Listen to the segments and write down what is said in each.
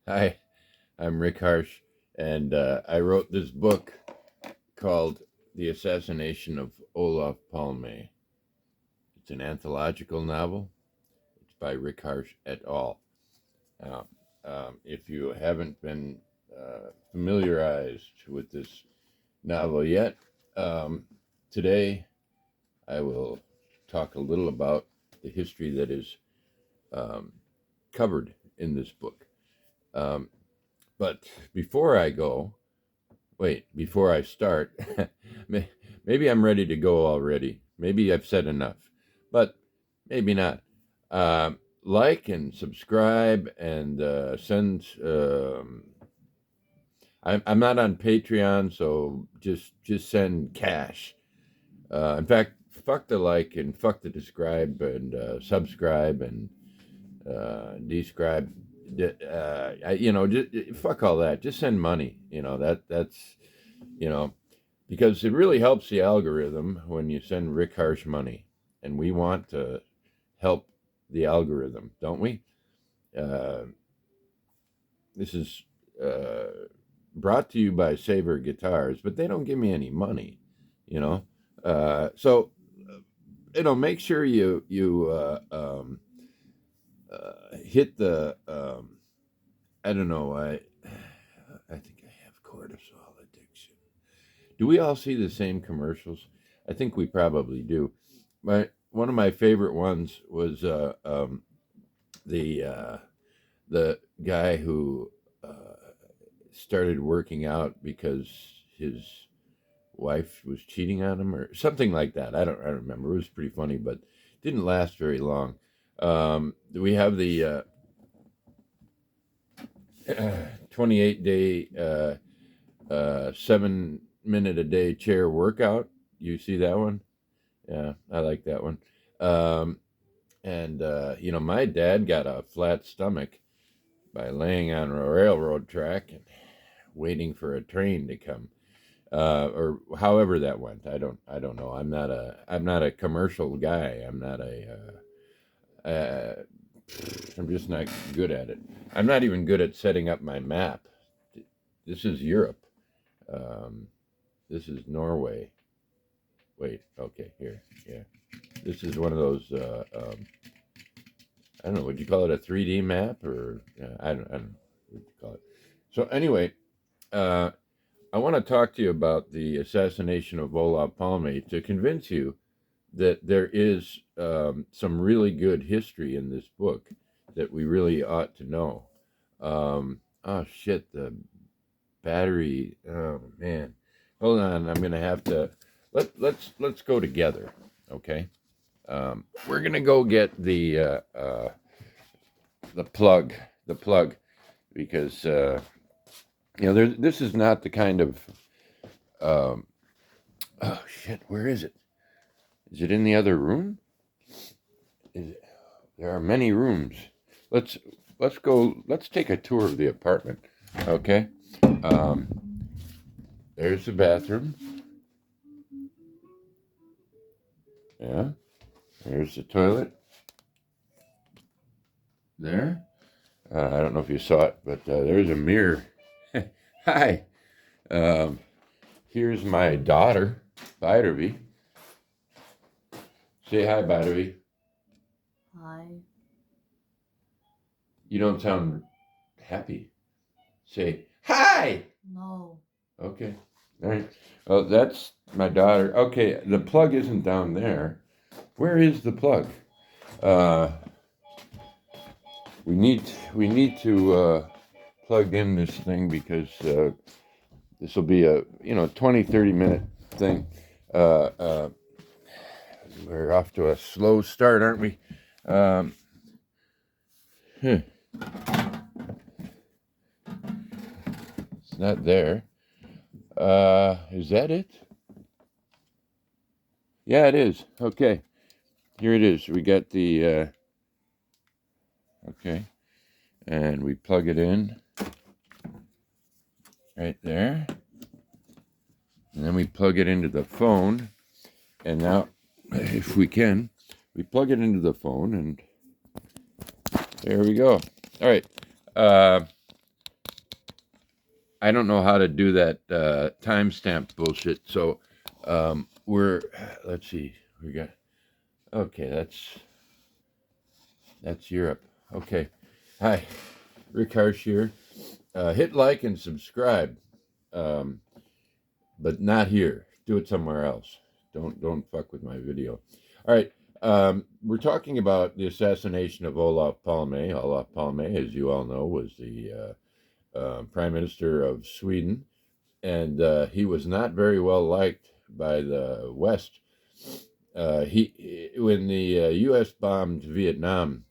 Hi, I'm Rick Harsch, and I wrote this book called The Assassination of Olof Palme. It's an anthological novel. It's by Rick Harsch et al. Now, if you haven't been familiarized with this novel yet, today I will talk a little about the history that is um, covered in this book. Um, but before I start, maybe I'm ready to go already. Maybe I've said enough, but maybe not. Like and subscribe and send. I'm not on Patreon, so just send cash. In fact, fuck the like and fuck the describe and subscribe and describe. Just, fuck all that. Just send money. That's you know because it really helps the algorithm when you send Rick Harsh money, and we want to help the algorithm, don't we? Uh, this is brought to you by Saber Guitars, but they don't give me any money, you know. So make sure you hit the I don't know. I think I have cortisol addiction. Do we all see the same commercials? I think we probably do. One of my favorite ones was the the guy who started working out because his wife was cheating on him or something like that. I don't remember. It was pretty funny, but didn't last very long. We have the 28-day 7-minute a day chair workout. You see that one? Yeah, I like that one. And my dad got a flat stomach by laying on a railroad track and waiting for a train to come, or however that went. I don't know. I'm not a commercial guy. I'm just not good at it. I'm not even good at setting up my map. This is Europe. Um, this is Norway. Wait, okay, here, yeah. This is one of those. I don't know. Would you call it a 3D map or I don't know what you call it. So anyway, uh, I want to talk to you about the assassination of Olof Palme to convince you that there is some really good history in this book that we really ought to know. Oh shit, the battery. Oh man, hold on. I'm gonna have to let's go together. Okay. We're gonna go get the plug, the plug, because this is not the kind of um, oh shit. Where is it? Is it in the other room? There are many rooms. Let's let's go. Let's take a tour of the apartment. Okay. Um, there's the bathroom. Yeah. There's the toilet. There. I don't know if you saw it, but there's a mirror. Hi. Um, here's my daughter, Baiderby. Say hi, Baiderby. Hi. You don't sound happy. Say hi. No. Okay. All right. Well, that's my daughter. Okay, the plug isn't down there. Where is the plug? Uh, we need to plug in this thing because this will be a 20-30 minute thing. Uh, uh, we're off to a slow start, aren't we? Um, it's not there. Is that it? Yeah, it is. Okay, here it is. We got the okay, and we plug it in right there, and then we plug it into the phone. And now, if we can, we plug it into the phone, and there we go. All right. I don't know how to do that timestamp bullshit. So we're let's see, we got okay. That's Europe. Okay, hi, Rick Harsch here. Hit like and subscribe, um, but not here. Do it somewhere else. Don't fuck with my video. All right. We're talking about the assassination of Olof Palme. Olof Palme, as you all know, was the Prime Minister of Sweden, and he was not very well liked by the West. When the U.S. bombed Vietnam,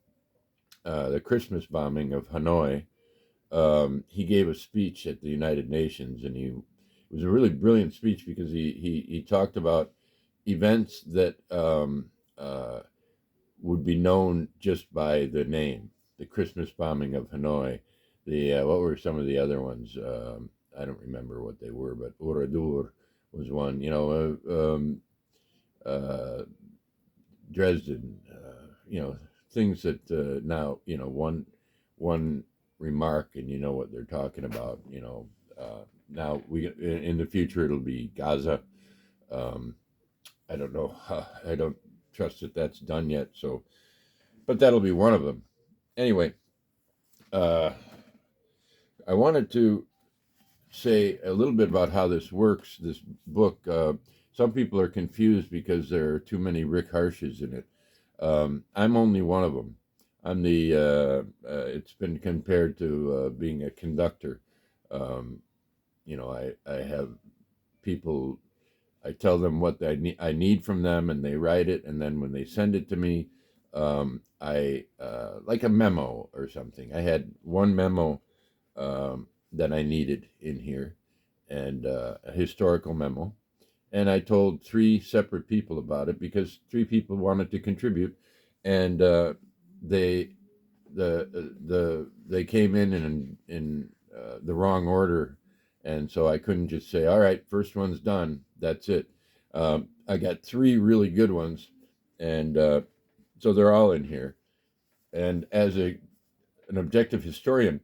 the Christmas bombing of Hanoi, he gave a speech at the United Nations, and it was a really brilliant speech because he talked about events that would be known just by the name. The Christmas bombing of Hanoi. The what were some of the other ones? I don't remember what they were, but Oradour was one. Uh, Dresden. Things that now one remark and you know what they're talking about. Now we in the future it'll be Gaza. Um, I don't know. I don't trust that that's done yet. So, but that'll be one of them. Anyway, uh, I wanted to say a little bit about how this works. This book. Some people are confused because there are too many Rick Harshes in it. I'm only one of them. I'm the. It's been compared to being a conductor. Um, I have people. I tell them what I need from them, and they write it. And then when they send it to me, I like a memo or something. I had one memo that I needed in here, and a historical memo. And I told three separate people about it because three people wanted to contribute, and they they came in the wrong order, and so I couldn't just say, all right, first one's done, that's it. I got three really good ones, and so they're all in here. And as an objective historian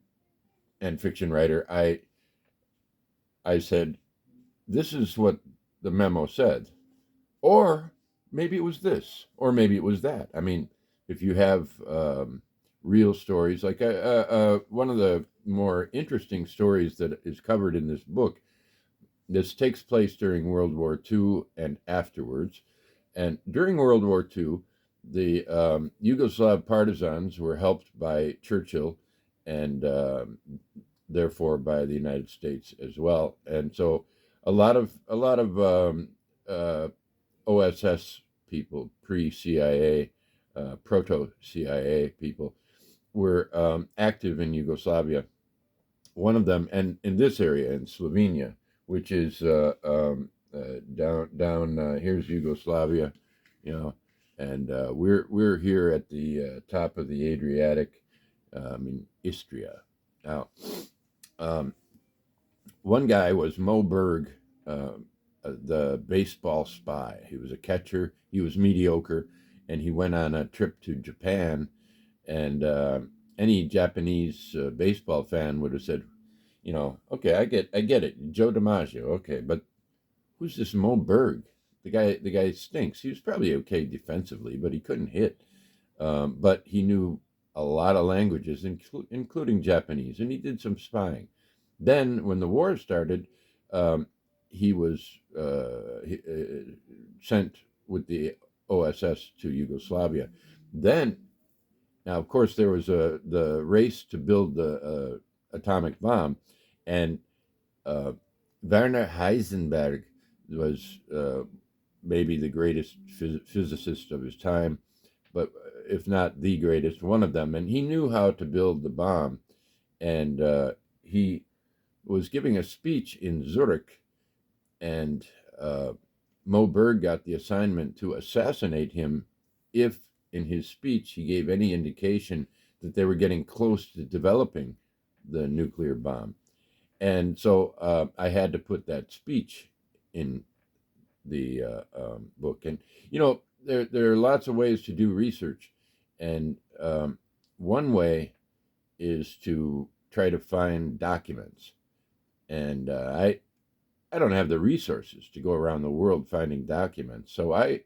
and fiction writer, I said, this is what the memo said. Or maybe it was this, or maybe it was that. I mean, if you have real stories, like one of the more interesting stories that is covered in this book, this takes place during World War II and afterwards. And during World War II, the Yugoslav partisans were helped by Churchill and therefore by the United States as well. And so a lot of uh, OSS people, pre-CIA, proto-CIA people, were active in Yugoslavia. One of them, and in this area in Slovenia, which is down here's Yugoslavia, and we're here at the top of the Adriatic, in Istria. Now, um, one guy was Mo Berg, the baseball spy. He was a catcher. He was mediocre, and he went on a trip to Japan. And any Japanese baseball fan would have said, okay, I get it, Joe DiMaggio, okay, but who's this Mo Berg? The guy stinks. He was probably okay defensively, but he couldn't hit. But he knew a lot of languages, including Japanese, and he did some spying. Then, when the war started, um, he was sent with the OSS to Yugoslavia. Then, now, of course, there was the race to build the atomic bomb, and uh, Werner Heisenberg was maybe the greatest physicist of his time, but if not the greatest, one of them. And he knew how to build the bomb. And he was giving a speech in Zurich, and Mo Berg got the assignment to assassinate him if, in his speech, he gave any indication that they were getting close to developing the nuclear bomb. And so I had to put that speech in the book. And there are lots of ways to do research, and one way is to try to find documents. and I don't have the resources to go around the world finding documents. So I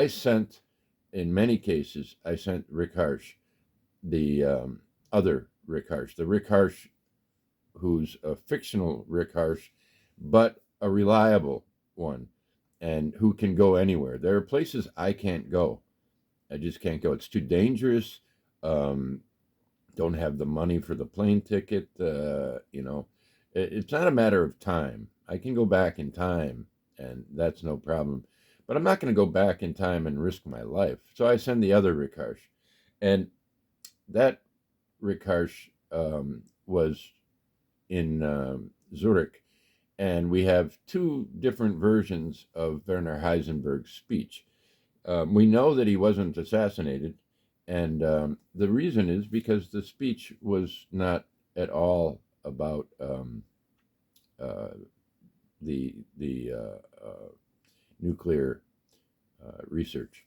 sent, in many cases, I sent Rick Harsch, the other Rick Harsch, the Rick Harsch who's a fictional Rick Harsch, but a reliable one, and who can go anywhere. There are places I can't go. I just can't go. It's too dangerous. Um, don't have the money for the plane ticket. It's not a matter of time. I can go back in time, and that's no problem. But I'm not going to go back in time and risk my life. So I send the other Rick Harsch, and that Rick Harsch was in Zurich, and we have two different versions of Werner Heisenberg's speech. We know that he wasn't assassinated, and the reason is because the speech was not at all about uh, the nuclear research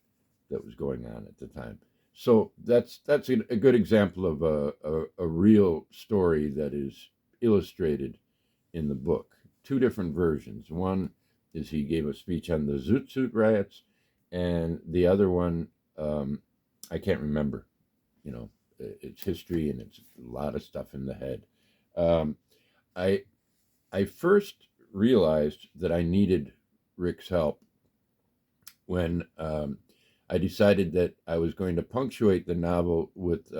that was going on at the time. So that's a good example of a real story that is illustrated in the book. Two different versions. One is he gave a speech on the Zoot Suit riots, and the other one, I can't remember. You know, it's history and it's a lot of stuff in the head. Um, I I first realized that I needed Rick's help when I decided that I was going to punctuate the novel with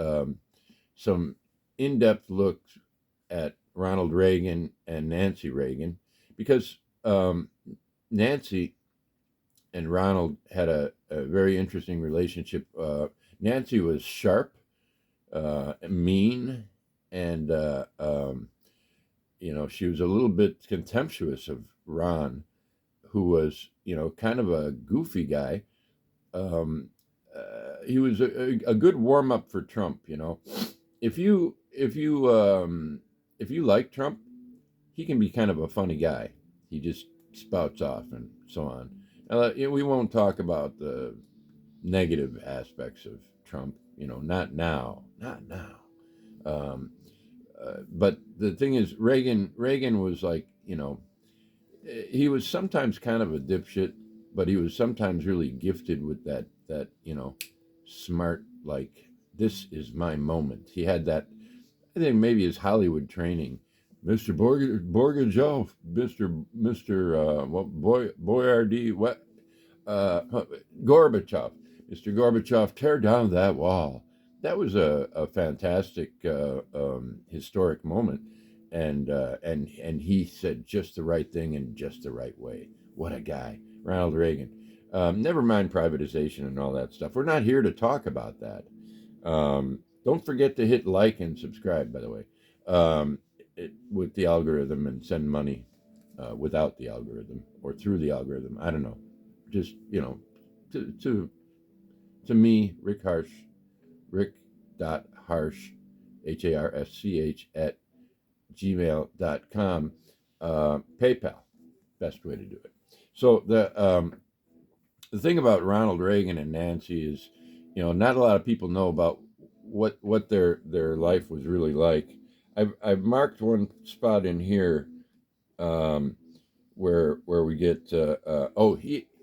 some in-depth looks at Ronald Reagan and Nancy Reagan, because Nancy and Ronald had a very interesting relationship. Nancy was sharp, mean, and she was a little bit contemptuous of Ron, who was kind of a goofy guy. Um, he was a good warm up for Trump. If you like Trump, he can be kind of a funny guy. He just spouts off and so on. We won't talk about the negative aspects of Trump. Not now, not now. Um, but the thing is, Reagan was like, he was sometimes kind of a dipshit, but he was sometimes really gifted with that smart, like, this is my moment. He had that. I think maybe his Hollywood training. Mr. Borgajoff, Mr. Boyardee, what Gorbachev, Mr. Gorbachev, tear down that wall. That was a fantastic historic moment, and he said just the right thing in just the right way. What a guy, Ronald Reagan. Never mind privatization and all that stuff. We're not here to talk about that. Don't forget to hit like and subscribe, by the way, with the algorithm, and send money without the algorithm or through the algorithm. I don't know. Just, to me, Rick Harsch, Rick.Harsch, HARSCH at gmail.com. PayPal, best way to do it. So the thing about Ronald Reagan and Nancy is, not a lot of people know about what their life was really like. I've marked one spot in here where we get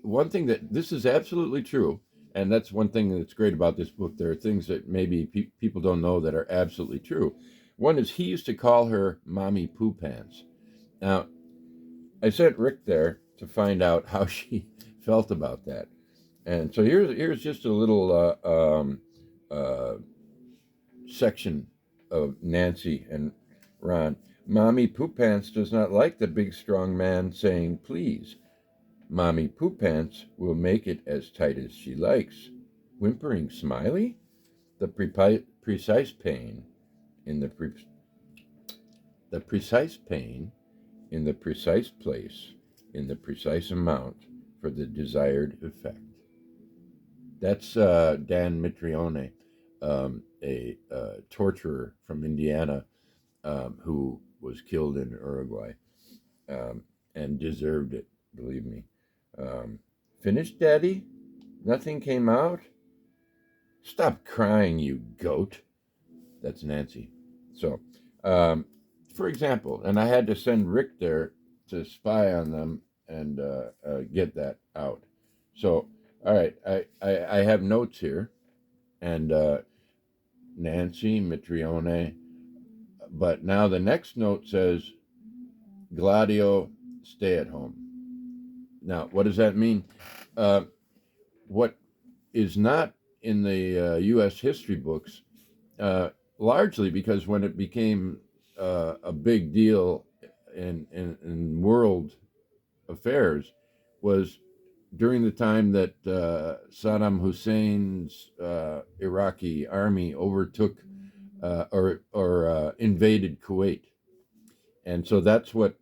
one thing that this is absolutely true, and that's one thing that's great about this book. There are things that maybe people don't know that are absolutely true. One is he used to call her Mommy Poo Pants. Now, I sent Rick there to find out how she felt about that. And so here's just a little section of Nancy and Ron. Mommy Poo Pants does not like the big strong man saying please. Mommy Poo Pants will make it as tight as she likes. Whimpering Smiley? The precise pain in the precise pain in the precise place in the precise amount for the desired effect. That's Dan Mitrione, a torturer from Indiana who was killed in Uruguay and deserved it, believe me. Finished, Daddy? Nothing came out? Stop crying, you goat. That's Nancy. So, for example, and I had to send Rick there to spy on them and get that out. So, all right, I have notes here, and Nancy Mitrione. But now the next note says Gladio, stay at home. Now, what does that mean? Uh, what is not in the U.S. history books, uh, largely because when it became a big deal in world affairs, was during the time that Saddam Hussein's Iraqi army overtook or invaded Kuwait, and so that's what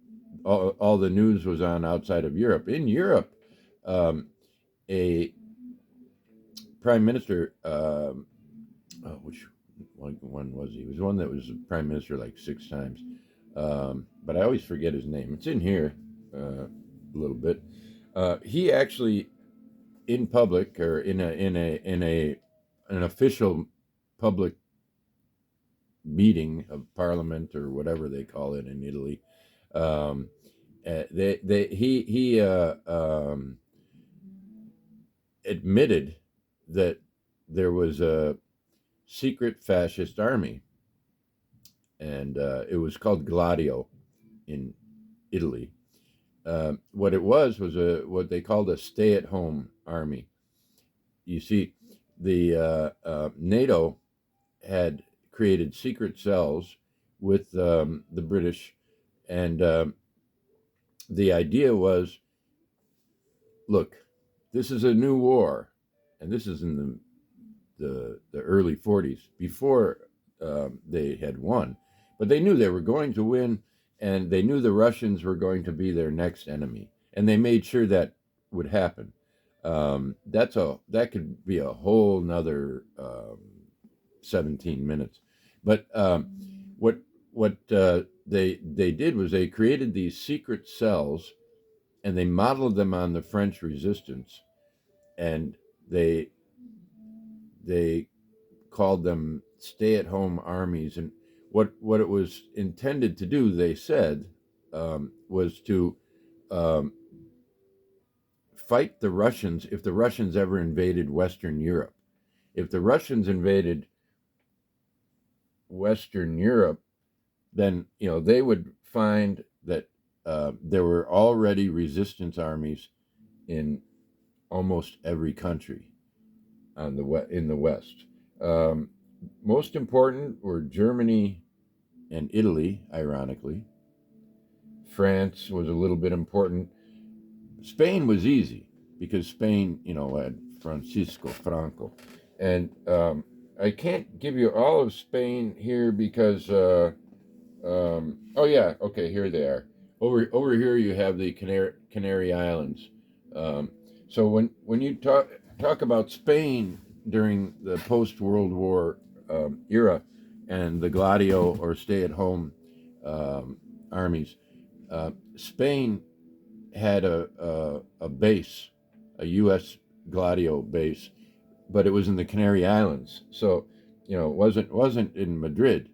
all the news was on outside of Europe. In Europe, um, a prime minister, which one was he? He was one that was prime minister like 6 times, but I always forget his name. It's in here a little bit. He actually, in public or in an official public meeting of parliament or whatever they call it in Italy, um, he admitted that there was a secret fascist army, and it was called Gladio in Italy. What it was a what they called a stay-at-home army. You see, the NATO had created secret cells with the British, and the idea was, look, this is a new war, and this is in the early 40s, before they had won, but they knew they were going to win, and they knew the Russians were going to be their next enemy, and they made sure that would happen. That could be a whole nother 17 minutes, but what they did was they created these secret cells, and they modeled them on the French resistance, and they called them stay-at-home armies. And what it was intended to do, they said, was to um, fight the Russians if the Russians ever invaded Western Europe. If the Russians invaded Western Europe, then they would find that there were already resistance armies in almost every country in the West. Um, Most important were Germany and Italy, ironically. France was a little bit important. Spain was easy because Spain, had Francisco Franco. And I can't give you all of Spain here because, oh yeah, okay, here they are. Over here you have the Canary Islands. Um, so when you talk about Spain during the post World War era and the Gladio or stay at home armies, Spain had a base, a U.S. Gladio base, but it was in the Canary Islands. So it wasn't in Madrid.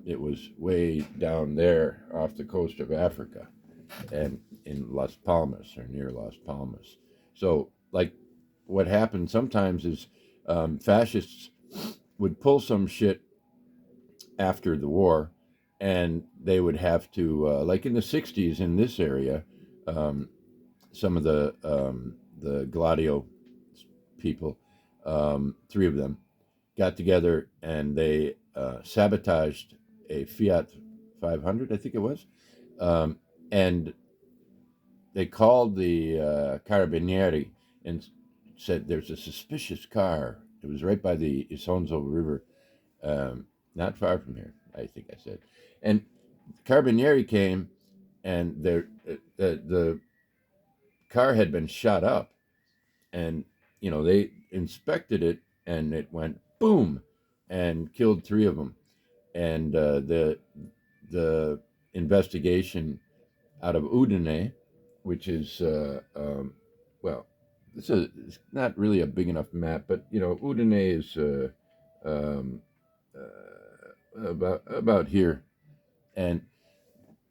It was way down there off the coast of Africa, and in Las Palmas or near Las Palmas. So, like, what happened sometimes is fascists would pull some shit after the war, and they would have to, like in the '60s in this area, um, some of the Gladio people, three of them, got together and they sabotaged a Fiat 500, I think it was, and they called the Carabinieri and said there's a suspicious car. It was right by the Isonzo River, um, not far from here, I think I said. And Carabinieri came, and the car had been shot up, and they inspected it, and it went boom, and killed three of them. And the investigation out of Udine, which is well, it's not really a big enough map, but Udine is um, about here, and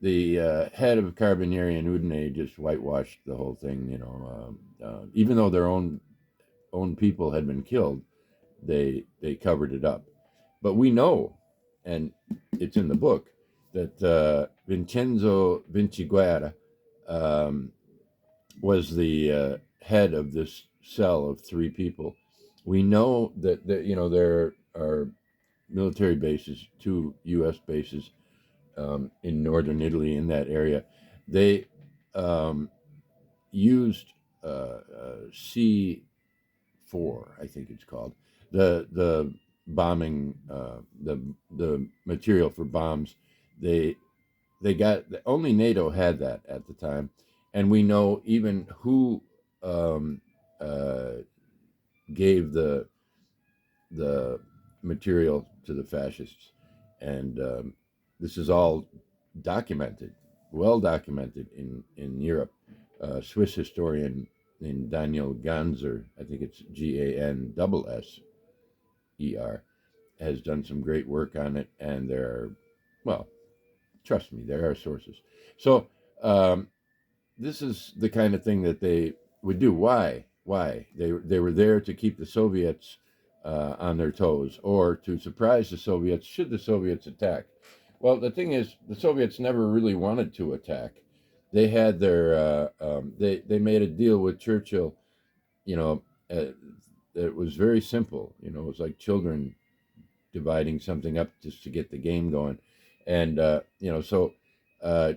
the head of Carbonarian Udine just whitewashed the whole thing. Even though their own people had been killed, they covered it up. But we know, and it's in the book, that Vincenzo Vinciguerra um, was the head of this cell of three people. We know that there are military bases, two U.S. bases in northern Italy in that area. They um, used C4, I think it's called, the bombing, the material for bombs. They they got only NATO had that at the time, and we know even who um, uh, gave the material to the fascists, and this is all documented, well documented in Europe. Swiss historian named Daniel Ganser, I think it's Ganser, has done some great work on it, and there are, well, trust me, there are sources. So um, this is the kind of thing that they would do. Why? Why? They were there to keep the Soviets on their toes, or to surprise the Soviets should the Soviets attack. Well, the thing is, the Soviets never really wanted to attack. They had their they made a deal with Churchill. You know, it was very simple. It was like children dividing something up just to get the game going. And so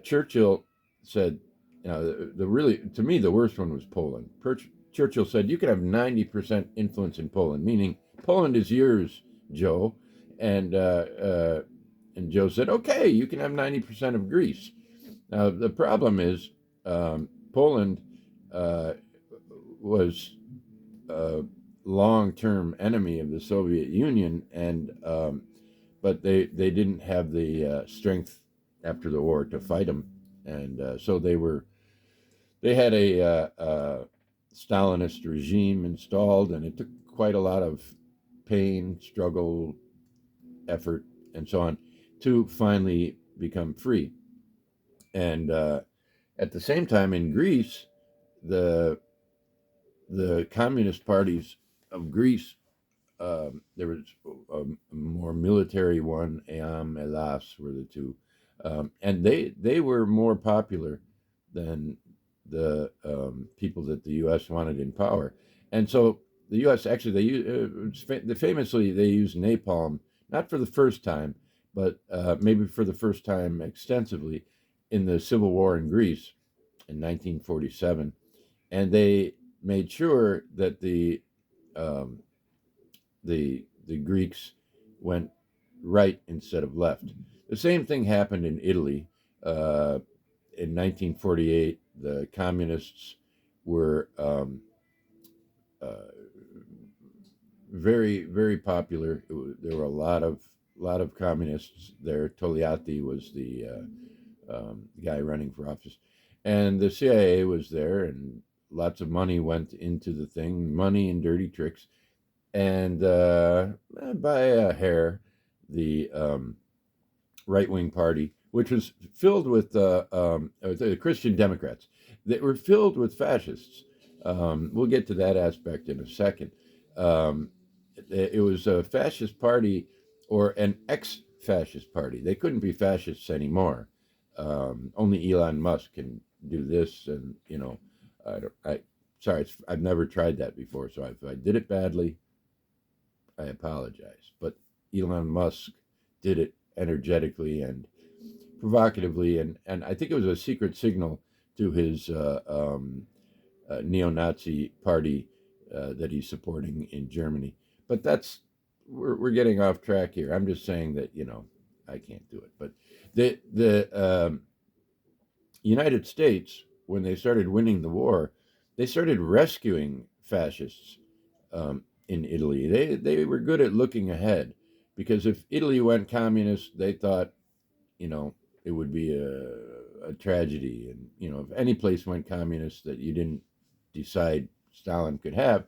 Churchill said, the really, to me, the worst one was Poland. Churchill said, you can have 90% influence in Poland, meaning Poland is yours, Joe. And and Joe said, okay, you can have 90% of Greece. Now the problem is Poland uh, was a long-term enemy of the Soviet Union, and but they didn't have the strength after the war to fight them, and so they had a Stalinist regime installed, and it took quite a lot of pain, struggle, effort, and so on to finally become free. And at the same time, in Greece, the the communist parties of Greece, there was a more military one, Eam, Elas were the two, and they were more popular than the people that the U.S. wanted in power, and so the U.S. actually famously they used napalm not for the first time, but maybe for the first time extensively in the Civil War in Greece in 1947, and they made sure that um, the Greeks went right instead of left. The same thing happened in Italy. In 1948, the communists were uh, very popular. There were a lot of communists there. Togliatti was the guy running for office, and the CIA was there, and lots of money went into the thing, money and dirty tricks, and by a hair, the right wing party, which was filled with the Christian Democrats, that were filled with fascists. We'll get to that aspect in a second. Um, it was a fascist party or an ex fascist party. They couldn't be fascists anymore. Only Elon Musk can do this, and I don't. Sorry, I've never tried that before, so if I did it badly, I apologize. But Elon Musk did it energetically and provocatively, and I think it was a secret signal to his neo-Nazi party that he's supporting in Germany. But we're getting off track here. I'm just saying that I can't do it. But the United States, when they started winning the war, they started rescuing fascists in Italy. They were good at looking ahead, because if Italy went communist, they thought you know it would be a tragedy, and if any place went communist that you didn't decide Stalin could have,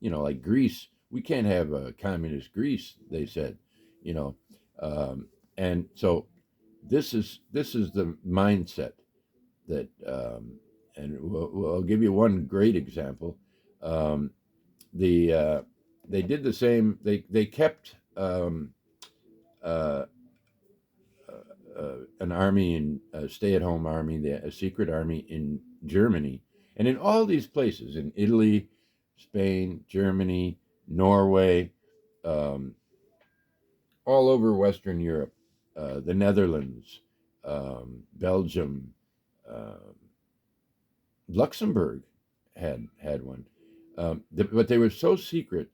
like Greece, we can't have a communist Greece. They said, you know, and so this is the mindset that, and I'll give you one great example. Um, the They did the same. They kept uh, an army in a stay-at-home army, a secret army in Germany, and in all these places in Italy, Spain, Germany, Norway, um, all over Western Europe, the Netherlands, Belgium, uh, Luxembourg had one, but they were so secret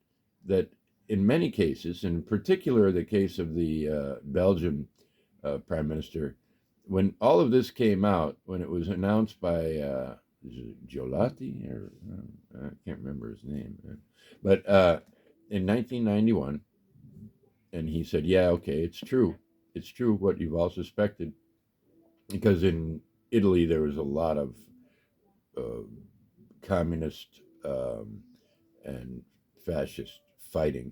that in many cases, in particular the case of the Belgian prime minister, when all of this came out, when it was announced by Giolati, or I can't remember his name, but in 1991, and he said, "Yeah, okay, it's true what you've all suspected," because in Italy there was a lot of uh, communist and fascist fighting.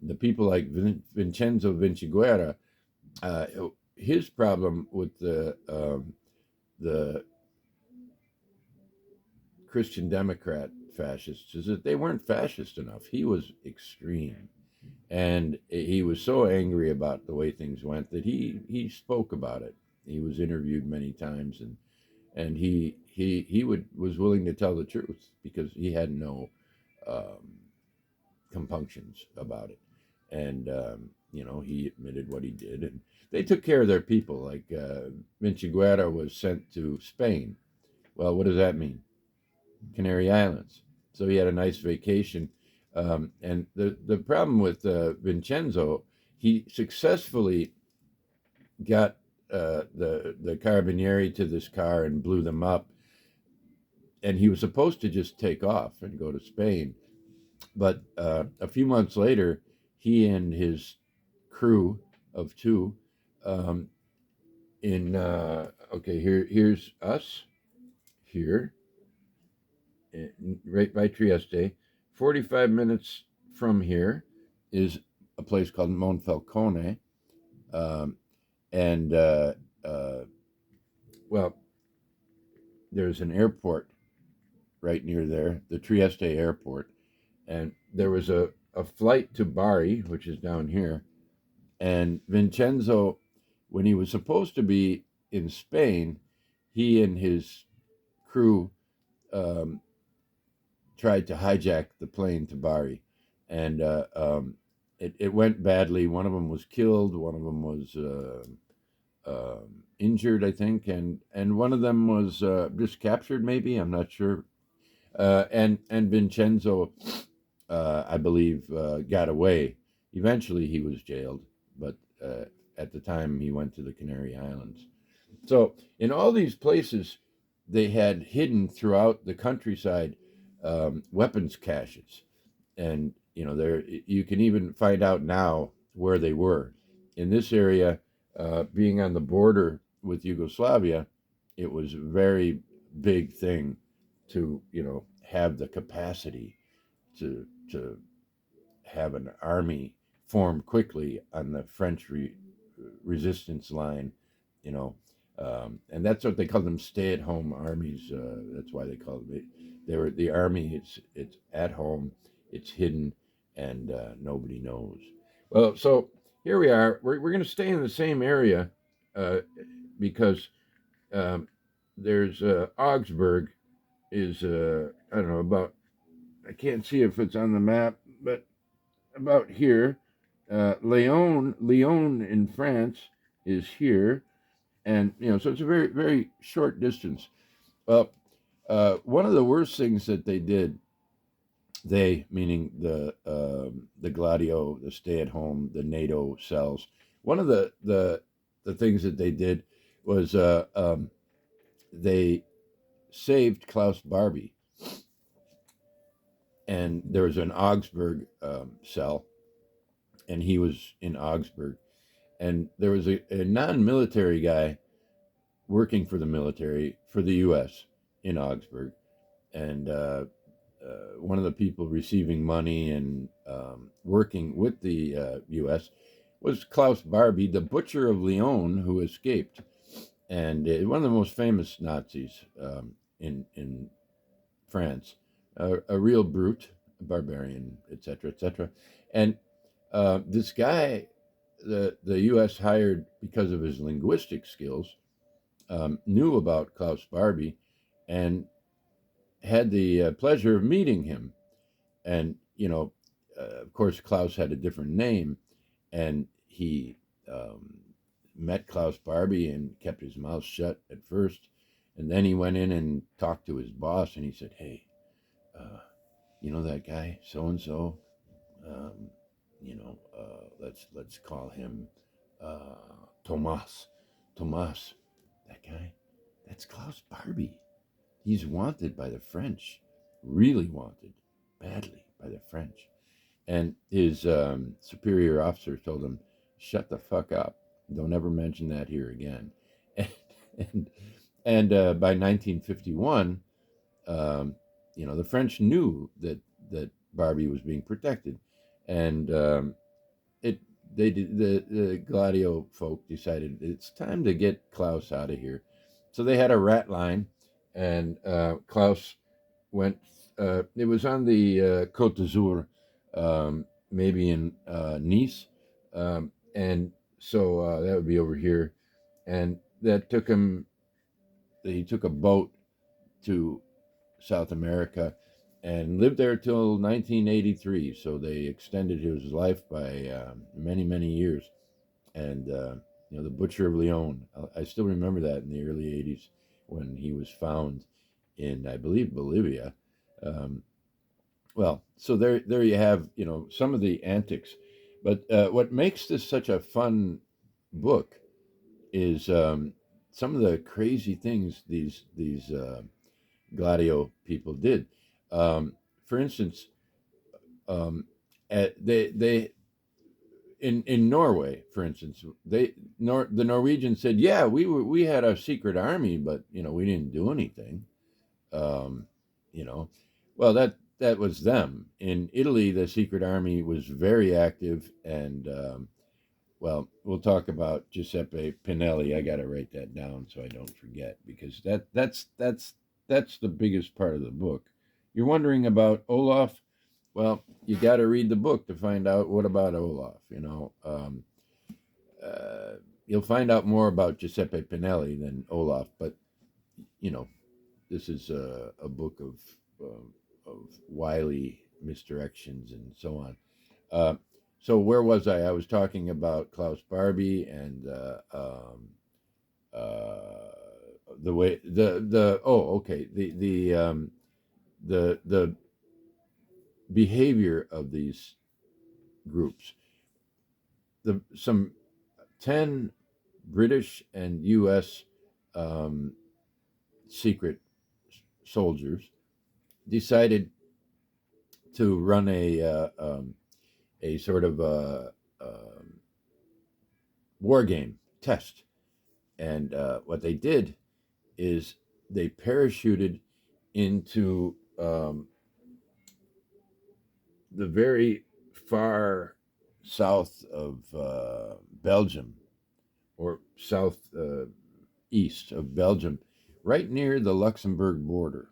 The people like Vincenzo Vinciguerra, uh, his problem with the Christian Democrat fascists is that they weren't fascist enough. He was extreme, and he was so angry about the way things went that he spoke about it. He was interviewed many times, and he was willing to tell the truth because he had no um, compunctions about it, and he admitted what he did, and they took care of their people. Like Vinciguerra was sent to Spain. Well, what does that mean? Canary Islands. So he had a nice vacation. And the problem with Vincenzo, he successfully got the carabinieri to this car and blew them up. And he was supposed to just take off and go to Spain. But a few months later, he and his crew of two, um, in okay, here's us here, right by Trieste. 45 minutes from here is a place called Monfalcone. Um, and, uh, well, there's an airport right near there, the Trieste airport. And there was a flight to Bari, which is down here. And Vincenzo, when he was supposed to be in Spain, he and his crew um, tried to hijack the plane to Bari, and it went badly. One of them was killed. One of them was injured, I think, and one of them was just captured. Maybe I'm not sure. And Vincenzo, I believe, got away. Eventually, he was jailed, but at the time he went to the Canary Islands. So in all these places, they had hidden throughout the countryside weapons caches, and there you can even find out now where they were. In this area, being on the border with Yugoslavia, it was a very big thing to have the capacity to have an army form quickly on the French resistance line, you know, and that's what they call them, stay-at-home armies. That's why they call it. They were the army. It's at home, it's hidden, and nobody knows. Well, so here we are. We're going to stay in the same area uh, because um, there's Augsburg is I don't know, about, I can't see if it's on the map, but about here. Lyon in France is here, and so it's a very very short distance. Well, one of the worst things that they did, they meaning the Gladio, the stay at home, the NATO cells. One of the things that they did was they saved Klaus Barbie, and there was an Augsburg cell, and he was in Augsburg, and there was a non-military guy working for the military for the U.S. in Augsburg, and one of the people receiving money and working with the U.S. was Klaus Barbie, the butcher of Lyon, who escaped, and one of the most famous Nazis in France, a real brute, a barbarian, etc., etc. And this guy, the U.S. hired because of his linguistic skills, knew about Klaus Barbie, and had the pleasure of meeting him. And of course, Klaus had a different name, and he met Klaus Barbie and kept his mouth shut at first, and then he went in and talked to his boss, and he said, "Hey, uh, you know that guy, so and so. Let's call him Tomas. Tomas, that guy. That's Klaus Barbie. He's wanted by the French, really wanted, badly by the French." And his superior officer told him, "Shut the fuck up. Don't ever mention that here again." And by 1951, um, the French knew that Barbie was being protected, and it they did, the Gladio folk decided it's time to get Klaus out of here. So they had a rat line, and Klaus went. It was on the Côte d'Azur, maybe in Nice, and so that would be over here. And that took him. He took a boat to South America and lived there till 1983. So they extended his life by many, many years. And the Butcher of Lyon. I still remember that in the early '80s when he was found in, I believe, Bolivia. Um, well, so there you have some of the antics. But what makes this such a fun book is some of the crazy things these Gladio people did. For instance, they in Norway, for instance, the Norwegians said, "Yeah, we had a secret army, but we didn't do anything." Um, you know, well that was them. In Italy, the secret army was very active, and well, we'll talk about Giuseppe Pinelli. I got to write that down so I don't forget, because that's the biggest part of the book. You're wondering about Olaf. Well, you got to read the book to find out what about Olaf. Uh, you'll find out more about Giuseppe Pinelli than Olaf, but you know, this is a book of wily misdirections and so on. Uh, so where was I? I was talking about Klaus Barbie and uh, the way the oh okay the behavior of these groups. Some 10 British and U.S. Um, secret soldiers decided to run a sort of war game test. And what they did is they parachuted into the very far south of Belgium, or south east of Belgium, right near the Luxembourg border,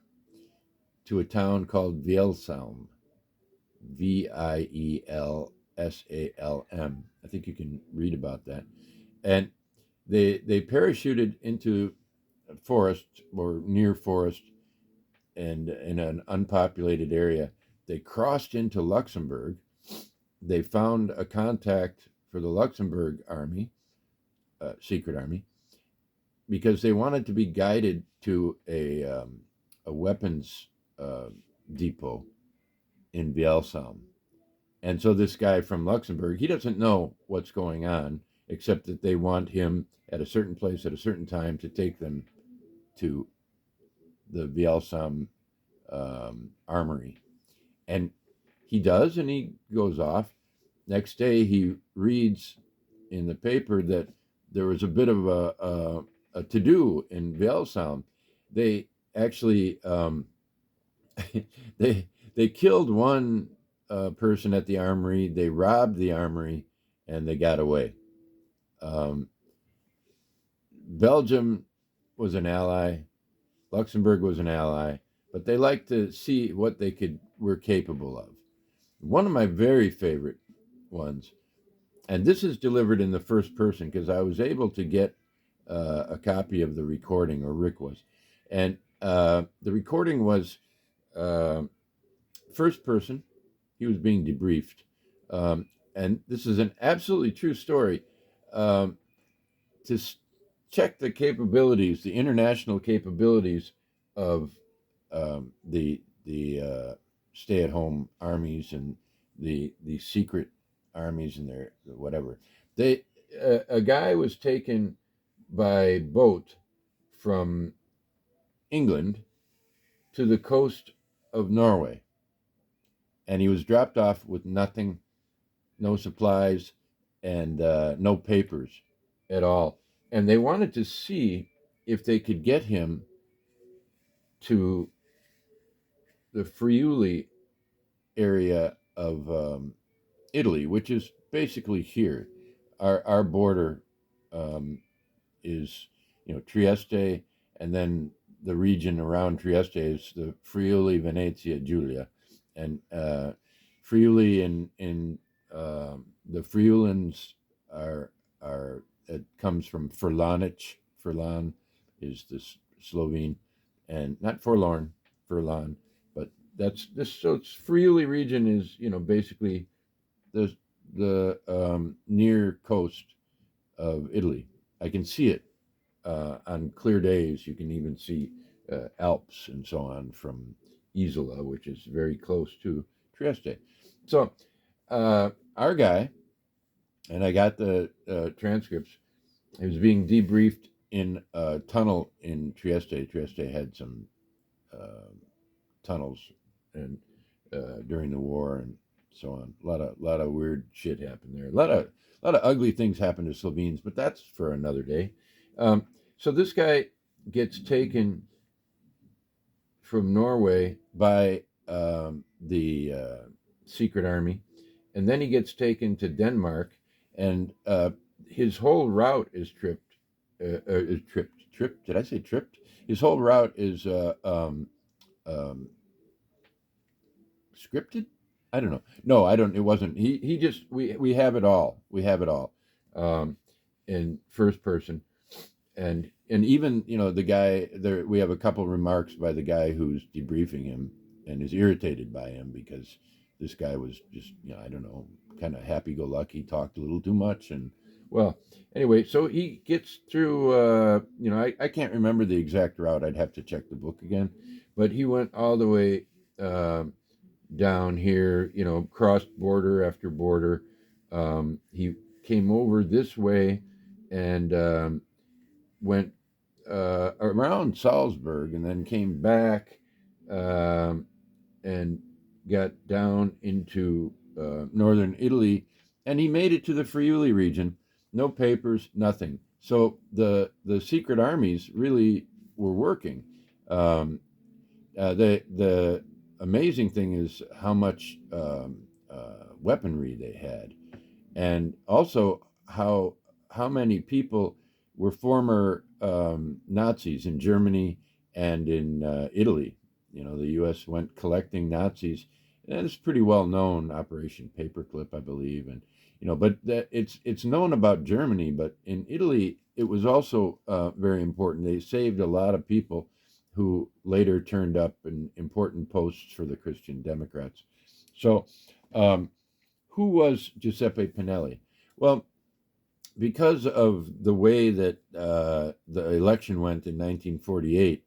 to a town called Vielsalm, Vielsalm. I think you can read about that. And they parachuted into a forest, or near forest, and in an unpopulated area. They crossed into Luxembourg. They found a contact for the Luxembourg army, secret army, because they wanted to be guided to a weapons uh, depot in Vielsalm. And so this guy from Luxembourg, he doesn't know what's going on, except that they want him at a certain place at a certain time to take them to the Vielsalm armory. And he does, and he goes off. Next day, he reads in the paper that there was a bit of a to do in Vielsalm. They actually they killed one person at the armory. They robbed the armory, and they got away. Um, Belgium was an ally. Luxembourg was an ally, but they liked to see what they were capable of. One of my very favorite ones, and this is delivered in the first person because I was able to get a copy of the recording, or Rick was, and the recording was uh, first person. He was being debriefed, um, and this is an absolutely true story. Um, to check the capabilities, the international capabilities of the stay-at-home armies and the secret armies and their whatever. They a guy was taken by boat from England to the coast of Norway, and he was dropped off with nothing, no supplies, and no papers at all. And they wanted to see if they could get him to the Friuli area of Italy, which is basically here. Our border um, is, Trieste, and then the region around Trieste is the Friuli Venezia Giulia, and Friuli in the Friulans are it comes from Furlanic. Furlan is this Slovene, and not forlorn, Furlan, but that's this. So it's Friuli region is basically the near coast of Italy. I can see it on clear days. You can even see Alps and so on from Isola, which is very close to Trieste. So our guy, and I got the transcripts. He was being debriefed in a tunnel in Trieste. Trieste had some uh, tunnels and during the war and so on. A lot of weird shit happened there. A lot of ugly things happened to Slovenes, but that's for another day. Um, so this guy gets taken from Norway by the secret army, and then he gets taken to Denmark, and his whole route is tripped. Is tripped. Tripped? Did I say tripped? His whole route is um, scripted. I don't know. No, I don't. It wasn't. He just we have it all. We have it all, um, in first person, and even the guy there. We have a couple remarks by the guy who's debriefing him and is irritated by him because this guy was just I don't know, kind of happy-go-lucky, talked a little too much, and well, anyway, so he gets through. I can't remember the exact route. I'd have to check the book again, but he went all the way. Down here, crossed border after border. He came over this way and went around Salzburg and then came back um, and got down into northern Italy. And he made it to the Friuli region. No papers, nothing. So the secret armies really were working. Um, the amazing thing is how much weaponry they had, and also how many people were former Nazis in Germany and in Italy. The U.S. went collecting Nazis, and it's pretty well known. Operation Paperclip, I believe, and but it's known about Germany, but in Italy it was also very important. They saved a lot of people who later turned up in important posts for the Christian Democrats. So, um, who was Giuseppe Pinelli? Well, because of the way that the election went in 1948,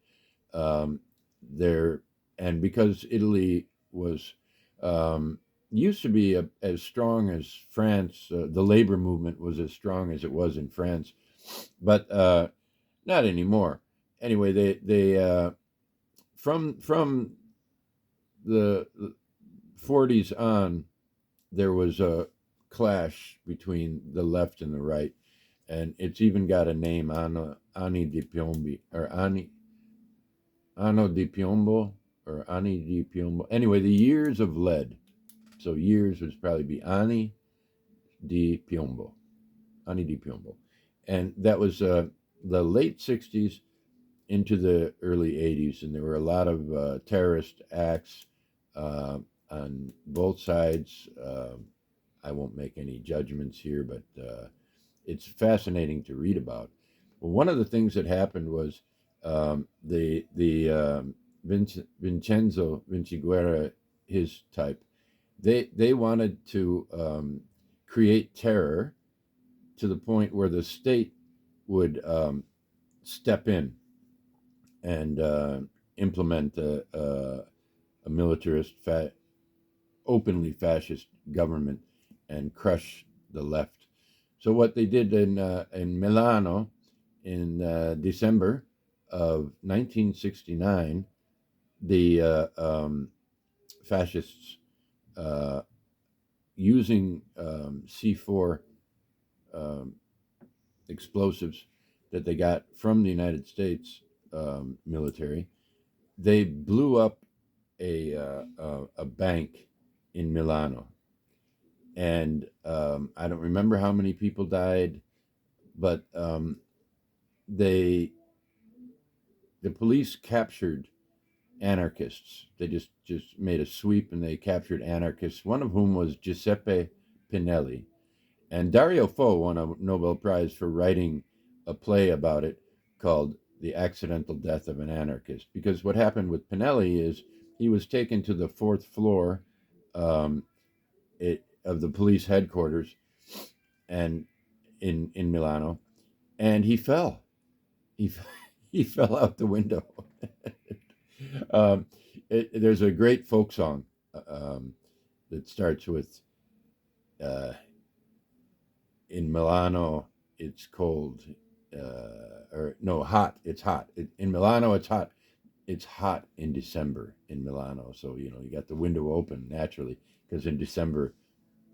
um, there, and because Italy was used to be as strong as France, the labor movement was as strong as it was in France, but not anymore. Anyway, they from the 40s on, there was a clash between the left and the right, and it's even got a name, Ani di Piombi, or Anno di Piombo, or Ani di Piombo. Anyway, the years of lead. So years would probably be Ani di Piombo, Anni di Piombo, and that was the late '60s into the early '80s, and there were a lot of terrorist acts uh, on both sides. I won't make any judgments here, but it's fascinating to read about. Well, one of the things that happened was the Vincenzo Vinciguerra, his type, they wanted to create terror to the point where the state would step in and implement a militarist, openly fascist government and crush the left. So what they did in Milano in December of 1969, the fascists, uh, using C4 um, explosives that they got from the United States military, they blew up a bank in Milano, and I don't remember how many people died, but they the police captured anarchists. They just made a sweep and they captured anarchists. One of whom was Giuseppe Pinelli, and Dario Fo won a Nobel Prize for writing a play about it called "The Accidental Death of an Anarchist." Because what happened with Pinelli is he was taken to the fourth floor um, of the police headquarters and in Milano, and he fell. He he fell out the window. um, there's a great folk song that starts with uh, "In Milano it's cold," or no, hot. It's hot. In Milano it's hot. It's hot in December in Milano. So you got the window open naturally because in December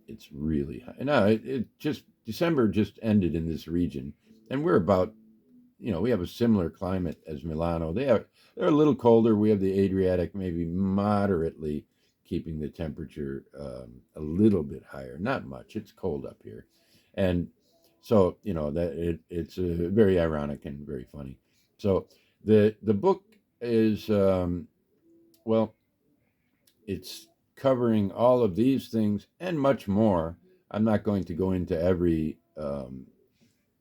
it's really hot. No, it just December just ended in this region, and we're about we have a similar climate as Milano. They're a little colder. We have the Adriatic, maybe moderately keeping the temperature a little bit higher. Not much. It's cold up here, and so that it's very ironic and very funny. So the book is well, it's covering all of these things and much more. I'm not going to go into every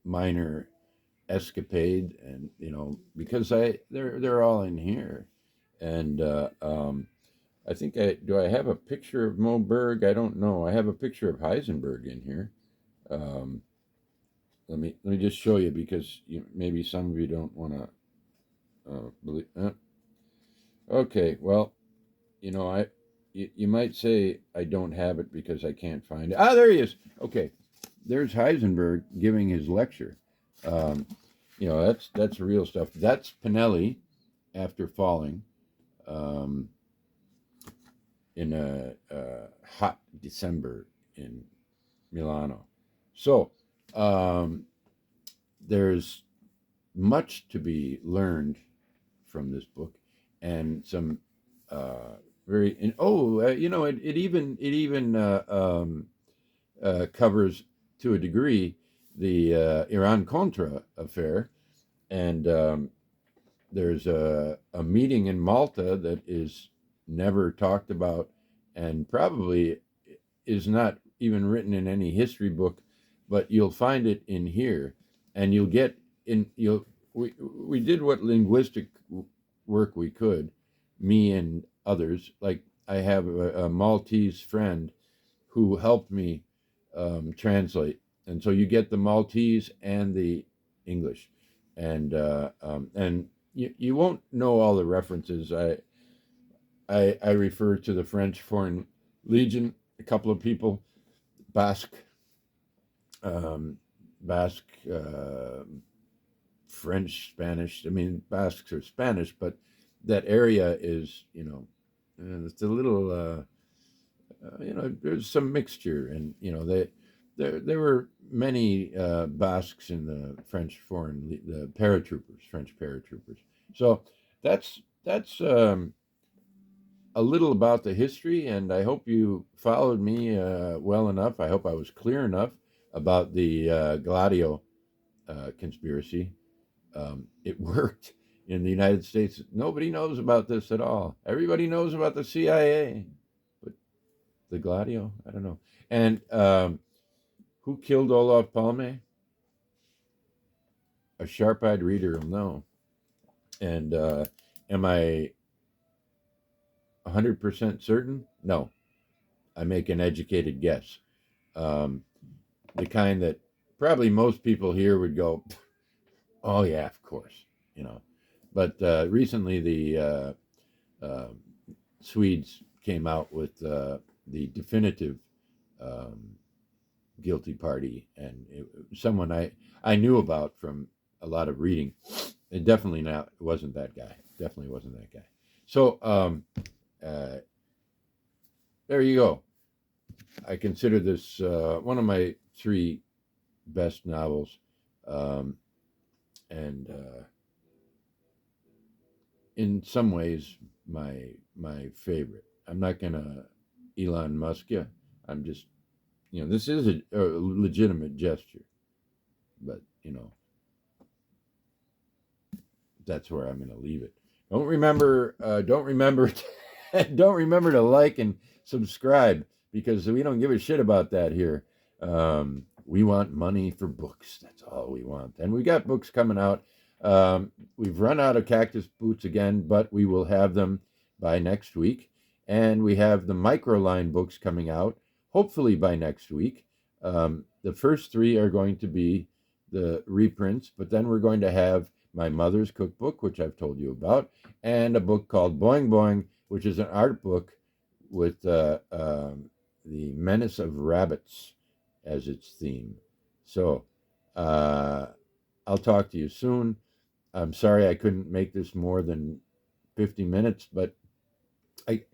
minor escapade, and because they're all in here, and I think I have a picture of Moberg. I don't know. I have a picture of Heisenberg in here. Um, let me just show you because maybe some of you don't want to believe. Okay, well, you might say I don't have it because I can't find it. Ah, there he is. Okay, there's Heisenberg giving his lecture. Um, that's real stuff. That's Pinelli after falling um, in a hot December in Milano. So there's much to be learned from this book, and some very and it even covers to a degree the Iran Contra affair, and there's a meeting in Malta that is never talked about and probably is not even written in any history book, but you'll find it in here, and you'll get in. We did what linguistic work we could, me and others. Like I have a Maltese friend who helped me translate, and so you get the Maltese and the English, and you won't know all the references. I refer to the French Foreign Legion, a couple of people, Basque, um, Basque, French, Spanish. I mean, Basques are Spanish, but that area is, it's a little, there's some mixture, and there were many Basques in the the paratroopers, French paratroopers. So that's a little about the history, and I hope you followed me well enough. I hope I was clear enough about the Gladio conspiracy. It worked in the United States. Nobody knows about this at all. Everybody knows about the CIA, but the Gladio, I don't know. And who killed Olof Palme? A sharp-eyed reader will know. And am I 100% certain? No. I make an educated guess. Um, the kind that probably most people here would go, "Oh yeah, of course," you know. But recently, the uh, Swedes came out with the definitive um, guilty party, and someone I knew about from a lot of reading. It definitely not wasn't that guy. Definitely wasn't that guy. So uh, there you go. I consider this one of my three best novels, um, and in some ways my favorite. I'm not gonna Elon Musk you. I'm just this is a legitimate gesture, but that's where I'm gonna leave it. Don't remember, don't remember to like and subscribe because we don't give a shit about that here. We want money for books. That's all we want. And we got books coming out. We've run out of cactus boots again, but we will have them by next week. And we have the microline books coming out, hopefully by next week. The first three are going to be the reprints, but then we're going to have my mother's cookbook, which I've told you about, and a book called Boing Boing, which is an art book with the menace of rabbits as its theme. So uh, I'll talk to you soon. I'm sorry I couldn't make this more than 50 minutes, but I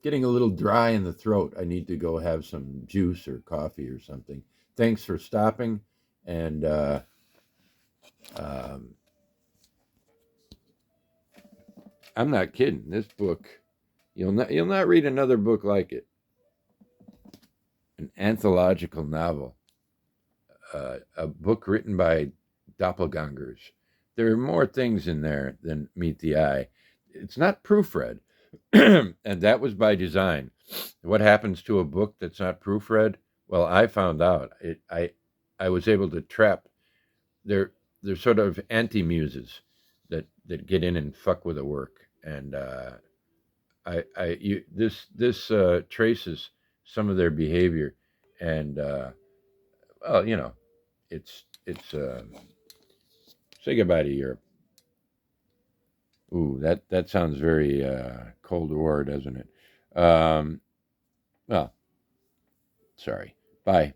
getting a little dry in the throat. I need to go have some juice or coffee or something. Thanks for stopping, and um, I'm not kidding. This book, you'll not read another book like it. An anthological novel, a book written by doppelgangers. There are more things in there than meet the eye. It's not proofread, and that was by design. What happens to a book that's not proofread? Well, I found out. I was able to trap. They're sort of anti muses that get in and fuck with the work, and this traces some of their behavior, and well, it's say goodbye to Europe. Ooh, that sounds very Cold War, doesn't it? Well, sorry. Bye.